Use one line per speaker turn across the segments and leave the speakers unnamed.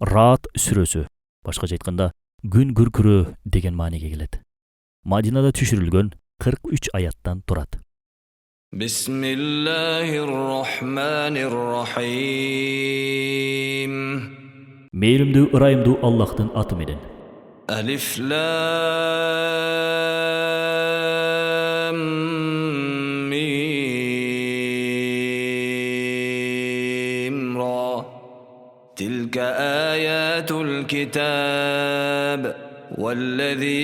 Raat сүрөсү, башкача айтканда, күн күркүрөө деген мааниге келет. Мадинада түшүрүлгөн 43 аяттан турат.
Bismillahirrahmanirrahim.
Мейримдүү, ырайымдуу Аллахтын аты менен.
Alif Lam Mim Ra. تلك آيات الكتاب والذي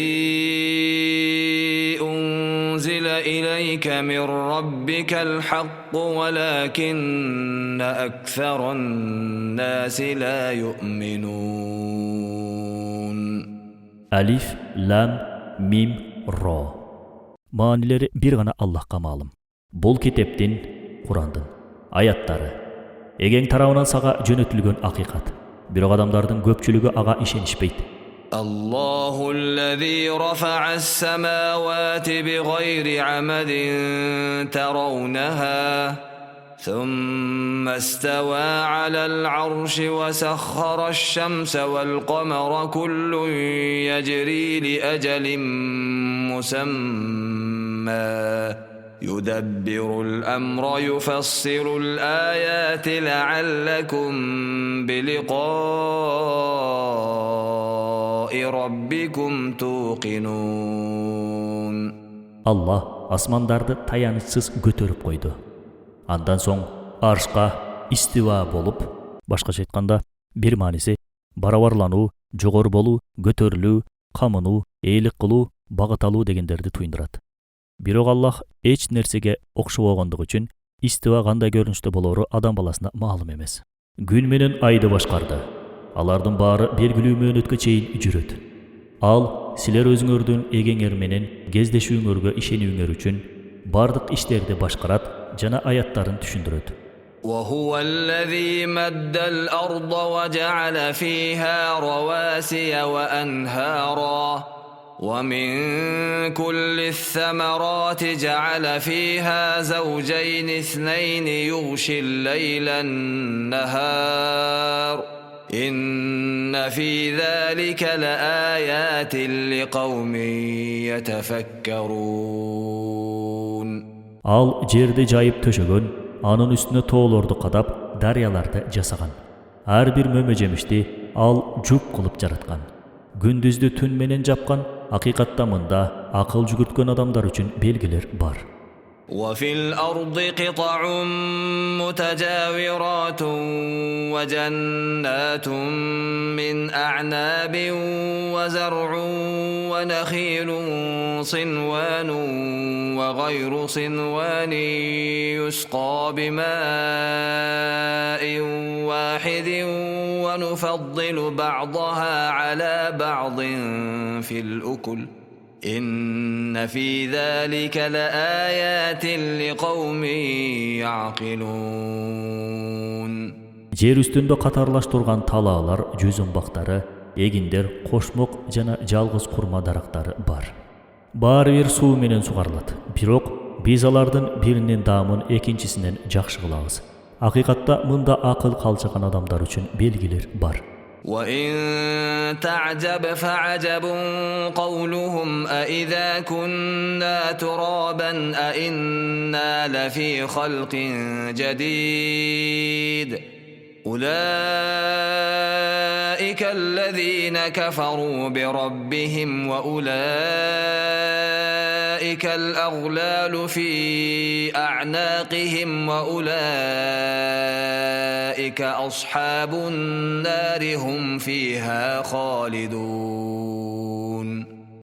أنزل إليك من ربك الحق ولكن أكثر الناس لا يؤمنون.
Alif, Lam, Mim, Ra. Maanileri bir gana Allah'a malum. Bol kiteptin, Kur'andın, ayattары. Эген тарабынан сага жөнөтүлгөн акыйкат. Бирок адамдардын көпчүлүгү ага ишенишпейт.
الله الذي رفع السماوات بغير عمد ترونها ثم استوى على العرش وسخر الشمس والقمر كل يجري لأجل مسمى يدبر الأمر يفصل الآيات لعلكم بلقاء ربكم توقنون.
Allah асмандарды таянычсыз көтөрүп койду. Андан соң аршка истива болуп, башкача айтканда, бир мааниси барабарлануу, жогору болуу, көтөрүлүү, камынуу, ээлик кылуу, багыт алуу дегендерди туюндурат. Бирок Аллах эч нерсеге окшобогондугу үчүн истива кандай көрүнүштө болору адам баласына маалым эмес. Күн менен айды башкарды. Алардын баары белгилүү мөөнөткө чейин жүрөт. Ал силер өзүңөрдүн эгеңер менен кездешүүңөргө ишенүүңөр үчүн бардык иштерди башкарат жана аяттарын түшүндүрөт.
وهو الذي مد الأرض وجعل فيها رواسي وأنهارا ومن كل الثمرات جعل فيها زوجين اثنين يغشي الليل النهار إن في ذلك لآيات لقوم يتفكرون.
Ал жерди жайып төшөгөн, анын үстүнө тоолорду кадап, дарыяларды жасаган. Ар бир мөмө жемишти ал жуп кылып жараткан. Күндүздү түн менен жапкан. Акыйкатта мында акыл жүгүрткөн адамдар үчүн белгилер бар.
وفي الأرض قطع متجاورات وجنات من أعناب وزرع ونخيل صنوان وغير صنوان يسقى بماء واحد ونفضل بعضها على بعض في الأكل إن في ذلك لآيات لقوم يعقلون.
Жер үстүндө катарлаштырган талаалар, жүзүмбактары, эгиндер, кошмок жана жалгыз курма дарактары бар. Баары бир суу менен сугарылат. Бирок биз алардын биринин даамын экинчисинен жакшы кылабыз. Акыйкатта мында акыл калчыган адамдар үчүн белгилер бар.
وَإِن تَعْجَبْ فَعَجَبٌ قَوْلُهُمْ أَإِذَا كُنَّا تُرَابًا أَإِنَّا لَفِي خَلْقٍ جَدِيدٍ أُولَئِكَ الَّذِينَ كَفَرُوا بِرَبِّهِمْ وَأُولَئِكَ الْأَغْلَالُ فِي أَعْنَاقِهِمْ وَأُولَئِكَ أَصْحَابُ النَّارِ هُمْ فِيهَا خَالِدُونَ.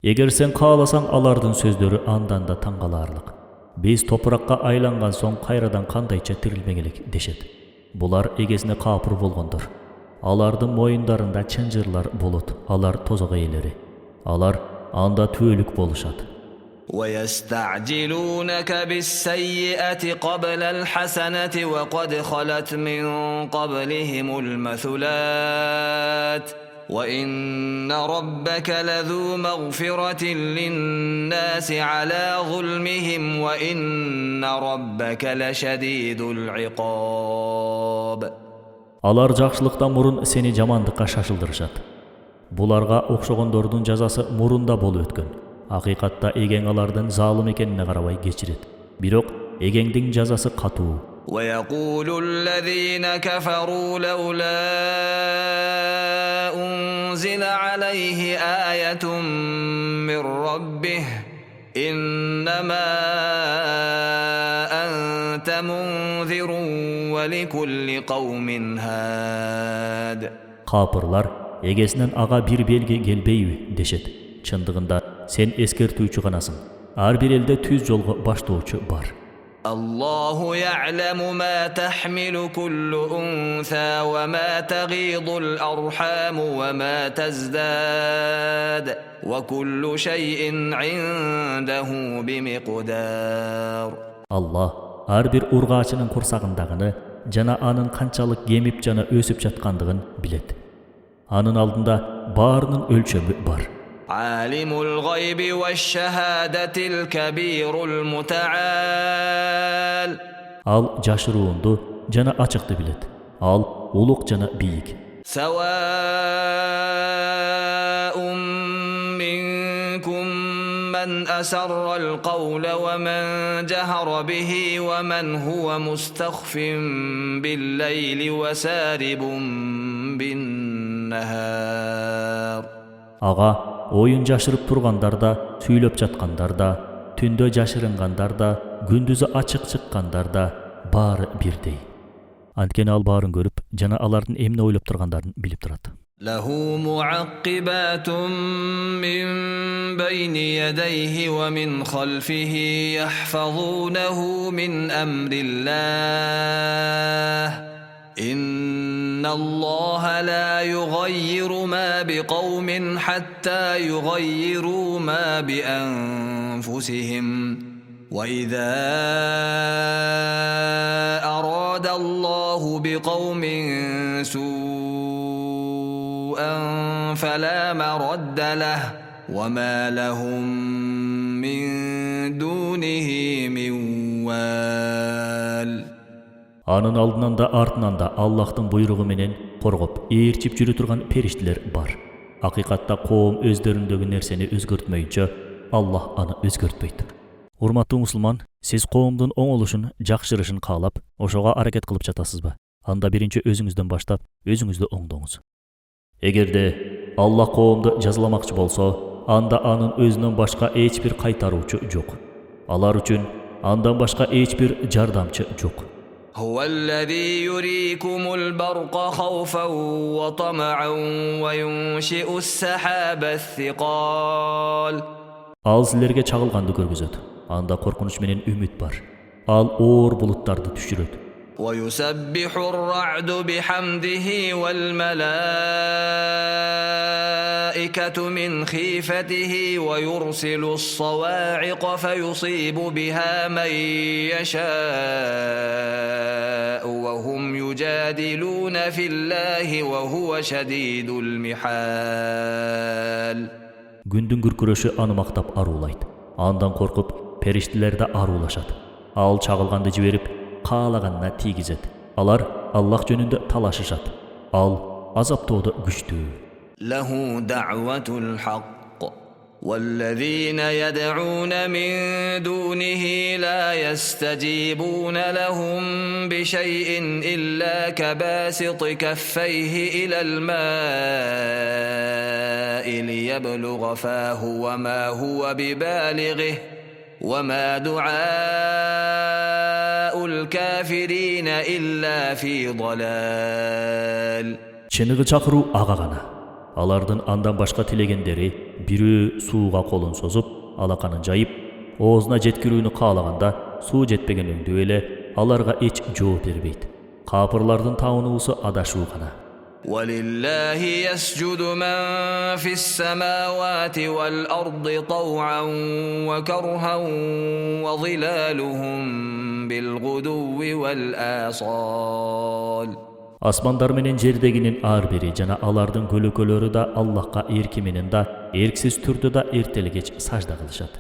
Эгер сен кааласаң, алардын сөздөрү андан да таң каларлык. Биз топуракка айланган соң кайрадан кандайча тирилмегилек дешет. Булар эгесине капыр болгондор. Алардын моюндарында чынжырлар болот. Алар тозок ээлери. Алар анда түөлүк болушат.
وَيَسْتَعْجِلُونَكَ بِالسَّيِّئَةِ قَبْلَ الْحَسَنَةِ وَقَدْ خَلَتْ مِنْ قَبْلِهِمُ الْمَثُلَاتُ وَإِنَّ رَبَّكَ لَذُو مَغْفِرَةٍ لِلنَّاسِ عَلَى ظُلْمِهِمْ وَإِنَّ رَبَّكَ لَشَدِيدُ الْعِقَابِ.
Алар жакшылыктан мурун сени жамандыкка шашылдырышат. Буларга окшогондордун жазасы мурунда болуп өткөн. Акыйкатта эген алардын залым экенине карабай кечирет. Бирок эгеңдин жазасы катуу.
ويقول الذين كفروا لولا أنزل عليه آية من ربه إنما أنت منذر ولكل قوم هاد.
Капырлар эгесинен ага бир белги келбейби дешет. Чындыгында сен эскертүүчү канасың. Ар бир элде түз жолго баштоочу бар.
الله يعلم ما تحمل كل أنثى وما تغيض الأرحام وما تزداد وكل شيء عنده بمقدار.
Allah ар бир ургаачынын курсагындагыны жана анын канчалык кемип жана өсүп жаткандыгын билет. Анын алдында баарынын өлчөмү бар.
عالم الغيب والشهادة الكبير المتعال.
Ал жашыруунду жана ачыкты билет. Ал улук жана бийик.
سواء منكم من أسر القول ومن جهر به ومن هو مستخف بالليل وسارب بالنهار.
Ага оюн жашырып тургандар да, сүйлөп жаткандар да, түндө жашырынгандар да, күндүзү ачык чыккандар да баары бирдей. Анткени ал баарын көрүп, жана алардын эмне ойлоп тургандарын билип турат.
له معقبات من بين يديه ومن خلفه يحفظونه من أمر الله إن الله لا يغير ما بقوم حتى يغيروا ما بأنفسهم وإذا أراد الله بقوم سوءا فلا مرد له وما لهم من دونه من وال.
Анын алдынан да артынан да Аллахтын буйругу менен коргоп, ээрчип жүрү турган периштелер бар. Акыйкатта коом өздөрүндөгү нерсени өзгөртмөйүнчө Аллах аны өзгөртпөйт. Урматтуу мусулман, сиз коомдун оңолушун, жакшырышын каалап, ошого аракет кылып жатасызбы? Анда биринчи өзүңүздөн баштап, өзүңүздү оңдоңуз. Эгерде Аллах коомду жазаламакчы болсо, анда анын өзүнөн башка эч бир кайтаруучу жок. Алар үчүн андан башка эч бир жардамчы жок.
هو الذي يريكم البرق خوفا وطمعا وينشئ السحاب الثقال.
Ал силерге чагылганды көргүзөт. Анда коркунуч менен үмүт бар. Ал оор булуттарды түшүрөт.
ويسبح الرعد بحمده والملائكة من خيفته ويرسل الصواعق فيصيب بها من يشاء وهم يجادلون في الله وهو شديد المحال.
Күндүн күркүрөшү аны мактап аруулайт. Андан коркуп, периштелер да аруулашат. Ал чагылганды жиберип, каалаганына тийгизет. Алар Аллах жөнүндө талашышат. Ал азаптоодо күчтүү.
له دعوة الحق والذين يدعون من دونه لا يستجيبون لهم بشيء إلا كباسط كفيه إلى الماء ليبلغ فاه وما هو ببالغه وما دعاء الكافرين إلا في ضلال.
Чыныгы чакыруу ага гана. Алардын андан башка тилегендери бирөө сууга колун созуп, алаканын жайып, оозуна жеткирүүнү каалаганда суу жетпеген өңдү эле аларга эч жооп бербейт. Капырлардын табынуусу адашуу гана.
ولله يسجد من في السماوات والأرض طوعا وكرها وظلالهم بالغدو والآصال.
Асмандар менен жердегинин ар бири жана алардын көлөкөлөрү да Аллахка эрки менен да, эрксиз түрдө да эртелгеч сажда кылышат.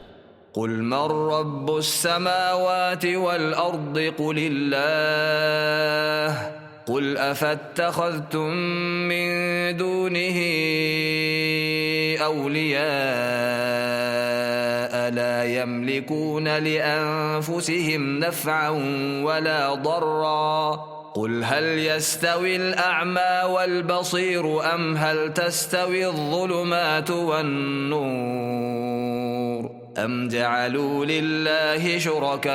قل من رب السماوات والأرض قل أفاتخذتم من دونه أولياء لا يملكون لأنفسهم نفعا ولا ضرا قل هل يستوي الأعمى والبصير أم هل تستوي الظلمات والنور أم جعلوا لله شركاء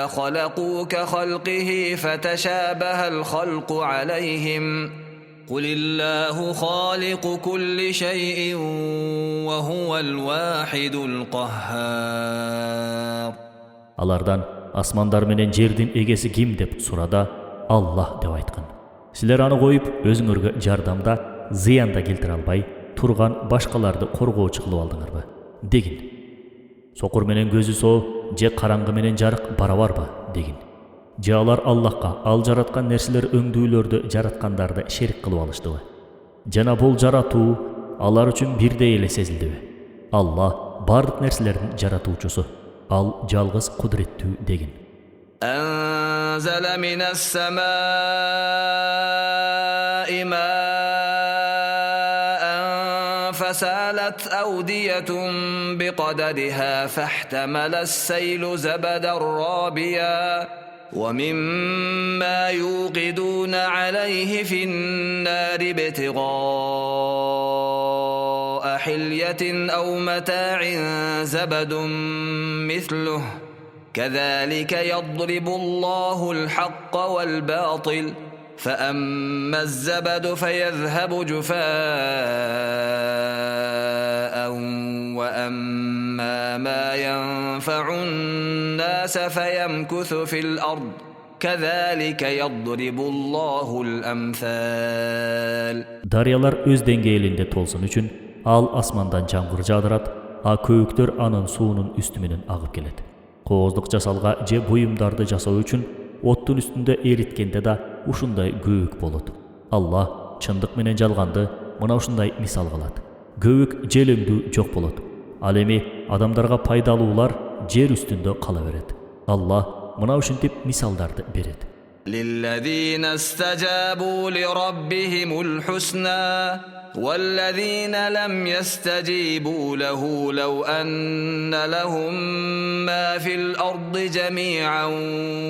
خلقوا كخلقه فتشابه الخلق عليهم قل الله خالق كل شيء وهو الواحد القهار.
Алардан асмандар менен жердин эгеси ким деп сурада, Аллах деп айткан. Силер аны коюп, өзүңөргө жардамда, зыянда келтире албай турган башкаларды коргоочу кылып алдыңарбы дегин. Сокур менен көзү соо, же караңгы менен жарык барабарбы дегин. Же алар Аллахка ал жараткан нерселер өңдүүлөрдү жараткандарды шерик кылып алыштыбы? Жана бул жаратуу алар үчүн бирдей эле сезилдиби? Аллах бардык нерселердин жаратуучусу. Ал жалгыз кудуреттүү дегин.
أنزل من السماء ماء فسالت أودية بقدرها فاحتمل السيل زبدا رابيا ومما يوقدون عليه في النار ابتغاء حلية أو متاع زبد مثله كذلك يضرب الله الحق والباطل فأما الزبد فيذهب جفاء وأما ما ينفع الناس فيمكث في الأرض كذلك يضرب الله الأمثال.
Daryalar öz dengeyinde tolsun üçün al asmandan жаңгыр жаадырат, a көйүктөр анын суунун үстү менен агып келет. Кооздук жасалга же буюмдарды жасоо үчүн оттун үстүндө эриткенде да ушундай көйүк болот. Аллах чындык менен жалганды мына ушундай мисал кылат. Көйүк желөңдүү жок болот. Ал эми адамдарга пайдалуулар жер үстүндө кала берет. Аллах мына ушинтип мисалдарды берет.
للذين استجابوا لربهم الحسنى والذين لم يستجيبوا له لو أن لهم ما في الأرض جميعا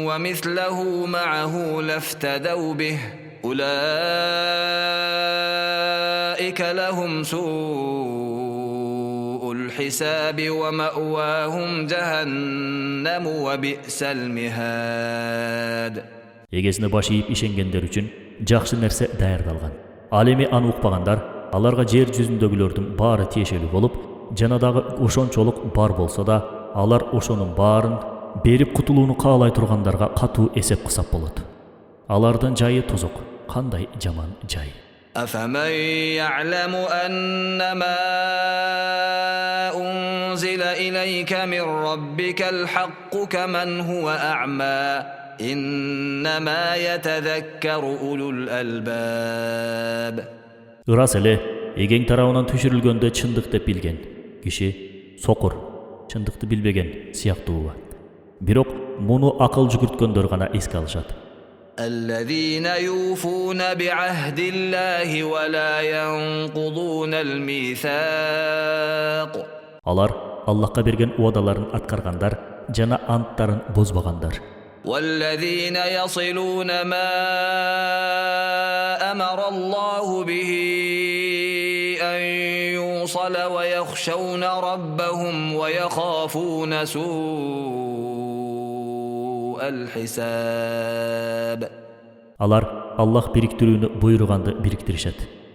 ومثله معه لافتدوا به أولئك لهم سوء الحساب ومأواهم جهنم وبئس المهاد.
Эгесине баш ийип ишенгендер үчүн жакшы нерсе даярдалган. Ал эми аны укпагандар, аларга жер жүзүндөгүлөрдүн баары тиешелүү болуп, жана дагы ошончолук бар болсо да, алар ошонун баарын берип кутулууну каалай тургандарга катуу эсеп кысап болот. Алардын жайы тозок, кандай жаман жай.
أفمن يعلم أنما أنزل إليك من ربك الحق كمن هو أعمى إنما يتذكر أولو الألباب.
Ырас эле, эген тарабынан түшүрүлгөндө чындык деп билген киши сокур, чындыкты билбеген сыяктуу. Бирок муну акыл жүгүрткөндөр гана эске алышат.
الذين يوفون بعهد الله ولا ينقضون الميثاق.
Алар Аллахка берген уадаларын аткаргандар жана анттарын бозбагандар.
والذين يصلون ما أمر الله به أن يوصل ويخشون ربهم ويخافون سوء الحساب.
Алар Аллах бириктирүүнү буйруганды бириктиришет.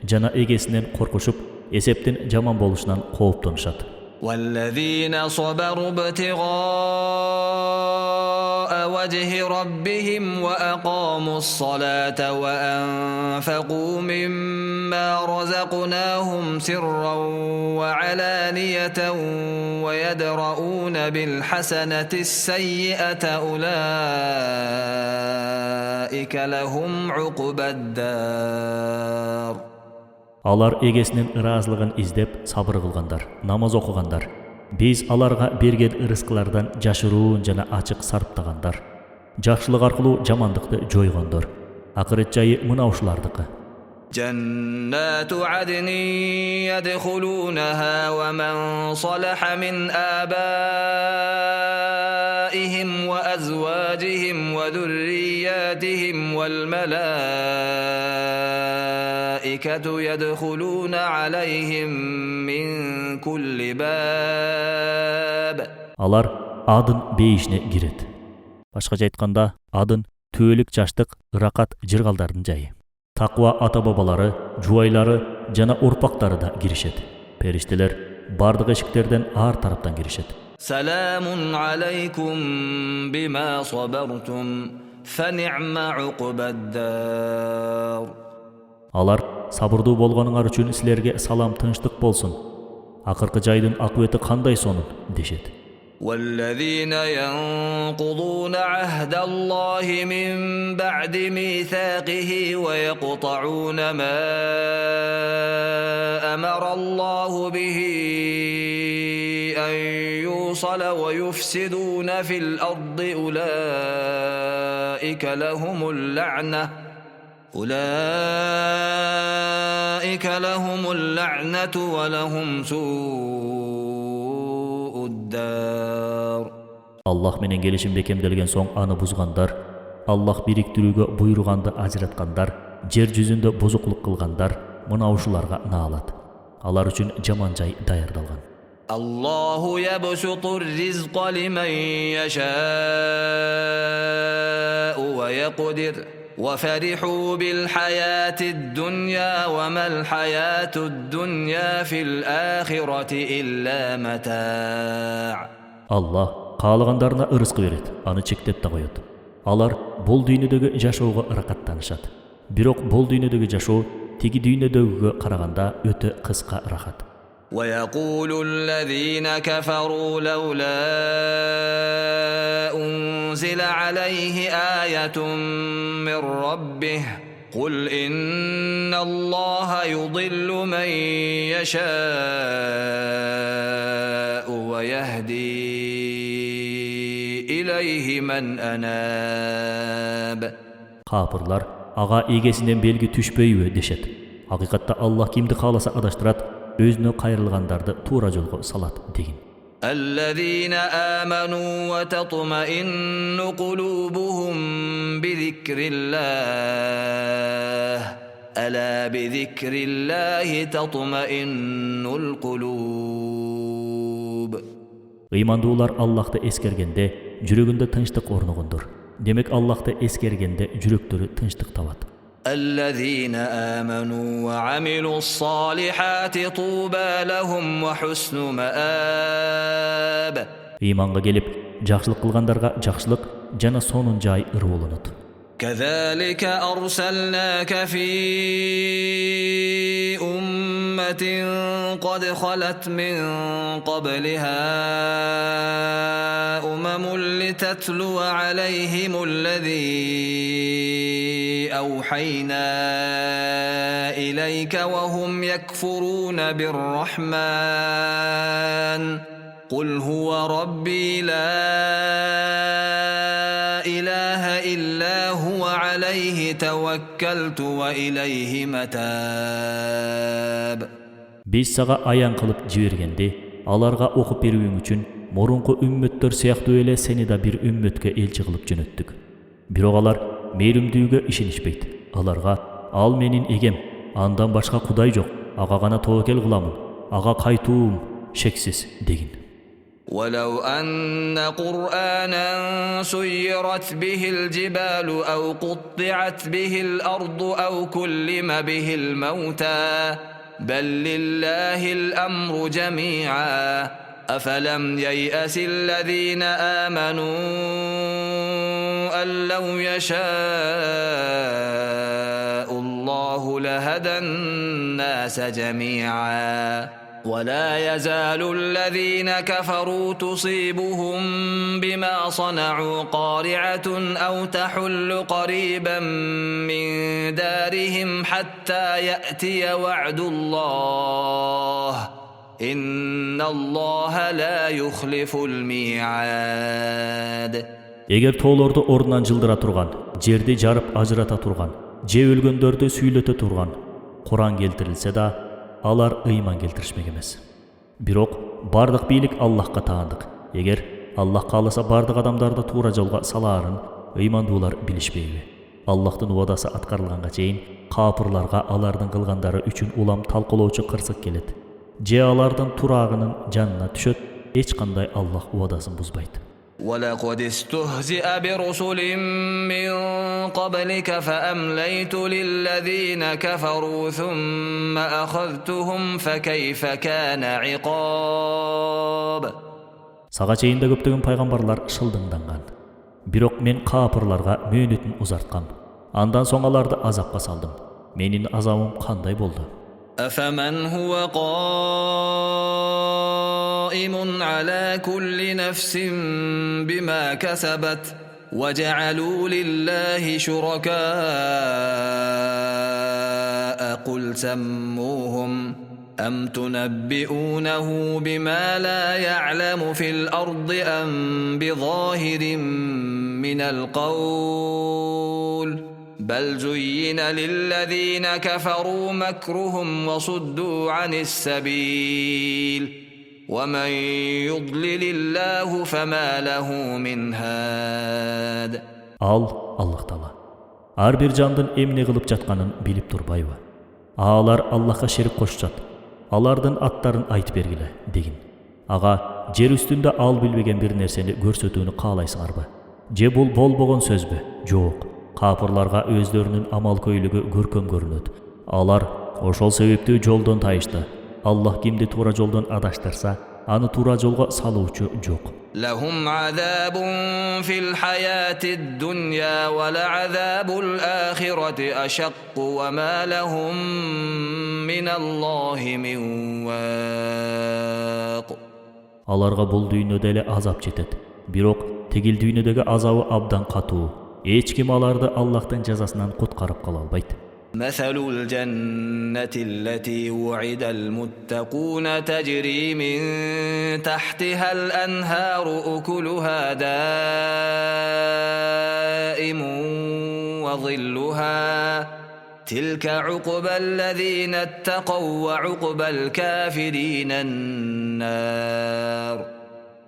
Жана эгесинен коркушуп, эсептин жаман болушунан кооптонушат.
والذين صبروا ابتغاء وجه ربهم وأقاموا الصلاة وأنفقوا مما رزقناهم سرا وعلانية ويدرؤون بالحسنة السيئة أولئك لهم عقبى الدار.
Алар эгесинин ыраазылыгын издеп сабыр кылгандар, намаз окугандар. Биз аларга берген ырыскылардан жашыруун жана ачык сарптагандар. жакшылык аркылуу жамандыкты жойгондор. Акырет жайы мына ушулардыкы.
جنات عدن يدخلونها ومن صلح من آبائهم وأزواجهم وذرياتهم والملائكة يدخلون عليهم من كل باب.
Алар Адын бейишине кирет. Башкача айтканда, Адын төөлүк жаштык, ыракат жыргалдардын жайы. Таква ата-бабалары, жубайлары жана урпактары да киришет. Периштелер бардык эшиктерден ар тараптан киришет.
سلام عليكم بما صبرتم فنعم عقبى الدار.
Алар сабырдуу болгонуңар үчүн силерге салам, тынчтык болсун. Акыркы жайдын акыбети кандай сонун дешет.
والذين ينقضون عهد الله من بعد ميثاقه ويقطعون ما أمر الله به أن يوصل ويفسدون في الأرض أولئك لهم اللعنة ولهم سوء الدار.
Allah менен келишим бекемделген соң аны бузгандар, Аллах бириктирүүгө буйруганды ажыраткандар, жер жүзүндө бузуклук кылгандар мына ушуларга наалат. Алар үчүн жаман жай даярдалган.
الله يبسط الرزق لمن يشاء ويقدر وفرحوا بالحياة الدنيا وما الحياة الدنيا في الآخرة إلا متاع.
Allah каалагандарына ырыскы берет, аны чектеп да коет. Алар бул дүйнөдөгү жашоого ыракаттанышат. Бирок бул дүйнөдөгү жашоо тиги дүйнөдөгүгө караганда өтө кыска рахат.
ويقول الذين كفروا لولا أنزل عليه آية من ربه قل إن الله يضل من يشاء ويهدي إليه من أناب.
Капырлар ага эгесинен белги түшпөйбү дешет. Акыйкатта Аллах кимди кааласа адаштырат, өзүнө кайрылгандарды туура жолго салат деген.
الذين آمنوا وتطمئن قلوبهم بذكر الله ألا بذكر الله تطمئن القلوب.
Ыймандуулар Аллахты эскергенде жүрөгүндө тынчтык орногондур. Демек Аллахты эскергенде жүрөктөрү тынчтык табат.
الذين آمنوا وعملوا الصالحات طوبى لهم وحسن مآب.
Ыйманга келип, жакшылык кылгандарга жакшылык жана сонун жай ыр болонот.
كذلك أرسلناك في أمة قد خلت من قبلها لتتلو عليهم الذي أوحينا إليك وهم يكفرون بالرحمن قل هو ربي لا إله إلا هو عليه توكلت وإليه متاب.
Biz sağa аян кылып жибергенде, аларга окуп берүүң үчүн мурунку үммөттөр сыяктуу эле сени да бир үммөткө элчи кылып жөнөттүк. Бирок алар мээримдүүгө ишенишпейт. Аларга ал менин эгем, андан башка кудай жок, ага гана тобокел кыламын, ага кайтуум шексиз деген.
ولو أن قرآنا سيرت به الجبال أو قطعت به الأرض أو كلم به الموتى بل لله الأمر جميعا أفلم ييأس الذين آمنوا أن لو يشاء الله لهدى الناس جميعا ولا يزال الذين كفروا تصيبهم بما صنعوا قارعة أو تحل قريبا من دارهم حتى يأتي وعد الله إن الله لا يخلف الميعاد.
Эгер тоолорду ордунан жылдыра турган, жерди жарып ажырата турган, же өлгөндөрдү сүйлөтө турган Куран келтирилсе да, алар ыйман келтиришмек эмес. Бирок бардык бийлик Аллахка таандык. Эгер Аллах кааласа бардык адамдарды туура жолго салаарын ыймандуулар билишпейби? Аллахтын убадасы аткарылганга чейин капырларга алардын кылгандары үчүн улам талкуулоочу кырсык келет. Же алардын турагынын жанына түшөт, эч кандай Аллах убадасын бузбайт.
ولقد استهزئ برسل من قبلك فأمليت للذين كفروا ثم أخذتهم فكيف كان عقاب.
Сага чейин да көптөгөн пайгамбарлар шылдыңданган. Бирок мен капырларга мөөнөтүн узарткам. Андан соң аларды азапка салдым. Менин азабым кандай болду?
أفمن هو قائم على كل نفس بما كسبت وجعلوا لله شركاء قل سموهم أم تنبئونه بما لا يعلم في الأرض أم بظاهر من القول بل زين للذين كفروا مكرهم وصدوا عن السبيل ومن يضلل الله فما له من هاد.
Аллах Таала ар бир жандын эмне кылып жатканын билип турбайбы? Алар Аллахка шерик кошушат. Алардын аттарын айтып бергиле дегин. Ага жер үстүндө ал билбеген бир нерсени көрсөтүүнү каалайсыңарбы? Же бул болбогон сөзбү? Жок. Капырларга өздөрүнүн амал көйлүгү көркөм көрүнөт. Алар ошол себептүү жолдон тайышты. Аллах кимди туура жолдон адаштырса, аны туура жолго салуучу жок.
لهم عذاب في الحياة الدنيا ولعذاب الآخرة أشق وما لهم من الله من واق.
Аларга бул дүйнөдө эле азап жетет. Бирок тегил дүйнөдөгү азабы абдан катуу. Эч ким аларды Аллахтын жазасынан куткарып кала албайт.
مثل الجنة التي وعد المتقون تجري من تحتها الأنهار أكلها دائم وظلها تلك عقبى الذين اتقوا وعقبى الكافرين النار.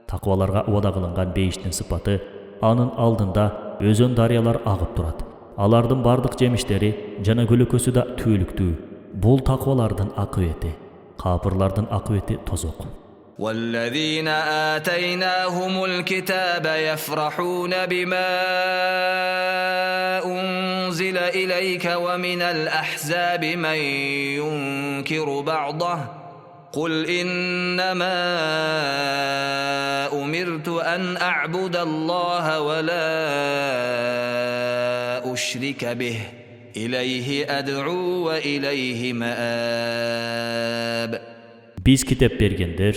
Такваларга убада кылынган бейиштин сыпаты анын алдында өзөн дарыялар агып турат. Алардын бардык жемиштери жана көлөкөсү да түөлүктүү. Бул таквалардын акыбети, капырлардын акыбети тозок.
والذين آتيناهم الكتاب يفرحون بما أنزل إليك ومن الأحزاب من ينكر بعضه قل إنما أمرت أن أعبد الله ولا أشرك به إليه أدعو وإليه مآب.
Биз китеп бергендер,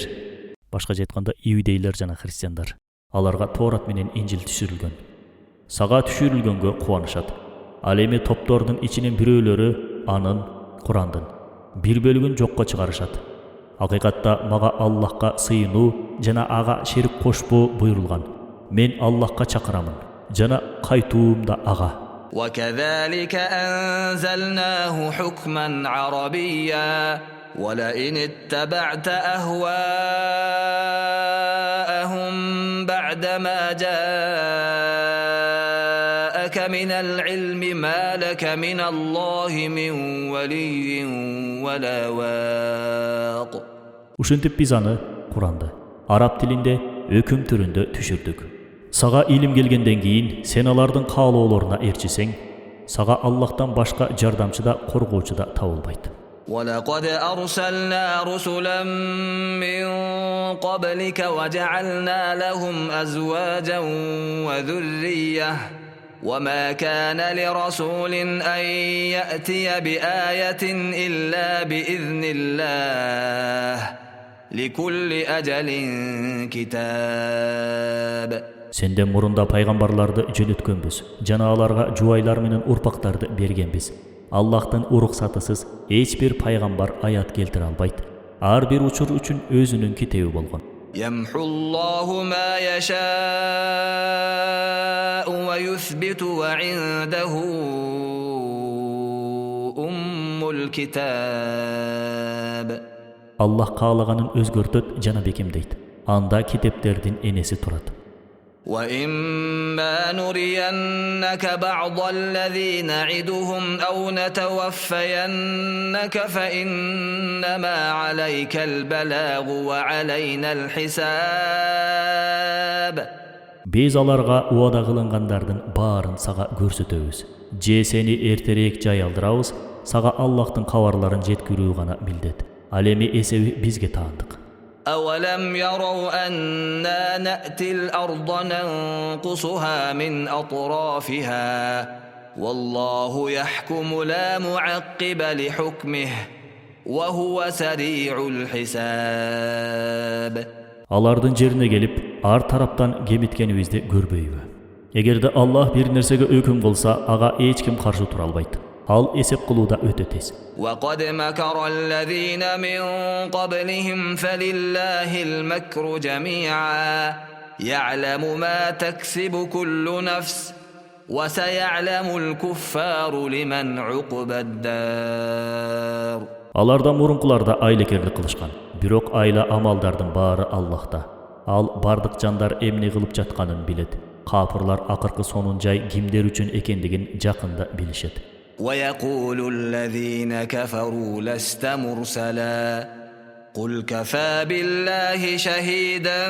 башкача айтканда иудейлер жана христиандар, аларга Торат менен Инжил түшүрүлгөн. Сага түшүрүлгөнгө кубанышат. Ал эми топтордун ичинен бирөөлөрү анын Курандын бир бөлүгүн жокко чыгарышат. Акыйкатта мага Аллахка сыйынуу жана ага шерик кошпоо буйрулган. Мен Аллахка чакырамын жана кайтуум да ага.
وكذلك أنزلناه حكما عربيا ولئن اتبعت أهواءهم بعدما جاءك من العلم ما لك من الله من ولي ولا واق.
Ушинтип биз аны Куранды араб тилинде өкүм түрүндө түшүрдүк. Сага илим келгенден кийин сен алардын каалоолоруна ээрчисең, сага Аллахтан башка жардамчы да коргоочу да табылбайт.
ولقد أرسلنا رسلا من قبلك وجعلنا لهم أزواجا وذرية وما كان لرسول أن يأتي بآية إلا بإذن الله لكل أجل كتاب.
Сенден мурунда пайгамбарларды жөнөткөнбүз, жана аларга жубайлар менен урпактарды бергенбиз. Аллахтын уруксатысыз эч бир пайгамбар аят келтире албайт. Ар бир учур үчүн өзүнүн китеби болгон.
يمحو الله ما يشاء ويثبت وعنده أم الكتاب.
Allah қалағанын өзгөртөт жана бекемдейт. Анда китептердин энеси турат.
وَإِمَّا نُرِيَنَّكَ بَعْضَ الَّذِي نَعِدُهُمْ أَوْ نَتَوَفَّيَنَّكَ فَإِنَّمَا عَلَيْكَ الْبَلَاغُ وَعَلَيْنَا الْحِسَابُ.
Biz alarga uada kılıngandardyň bарын saga görsetöbüz. Je seni erterek jay aldırabız, saga Allah'tın kawarlaryny jetkirүү gana bildet. Al emi esebi bizge taandyk.
أَوَلَمْ يَرَوْا أَنَّا نَأْتِي الْأَرْضَ نَنقُصُهَا مِنْ أَطْرَافِهَا وَاللَّهُ يَحْكُمُ لَا مُعَقِّبَ لِحُكْمِهِ وَهُوَ سَرِيعُ الْحِسَابِ. Alardın
жерine gelip ar taraptan gemitkenibizdi görбөйбү. Egerde Allah bir nersege öküm kılsa, aga hiç kim karşı tura albaydı. Al esep kılıuda öte tez.
وَقَدْ مَكَرَ الَّذِينَ مِنْ قَبْلِهِمْ فَلِلَّهِ الْمَكْرُ جَمِيعًا يَعْلَمُ مَا تَكْسِبُ كُلُّ نَفْسٍ وَسَيَعْلَمُ الْكُفَّارُ لِمَنْ عُقْبَى الدَّارِ.
Alardan murunkularda aylekerlik kılışkan. Birok ayla amaldardın bары Allah'ta. Al bardık jandar emne kılıp jatkanын bilet. Kapırlar akırkı sonun jay kimder üçün ekendigin jakında bilişet.
وَيَقُولُ الَّذِينَ كَفَرُوا لَسْتَ مُرْسَلًا قُلْ كَفَى بِاللَّهِ شَهِيدًا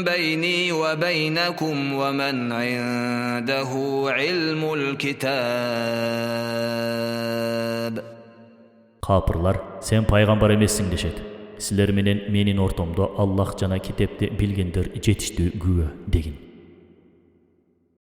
بَيْنِي وَبَيْنَكُمْ وَمَنْ عِندَهُ عِلْمُ الْكِتَابِ.
Kapırlar sen paygambar emessin deşet. Sizler menen menin ortomda Allah jana kitepte bilgendir jetiştүү güvö degin.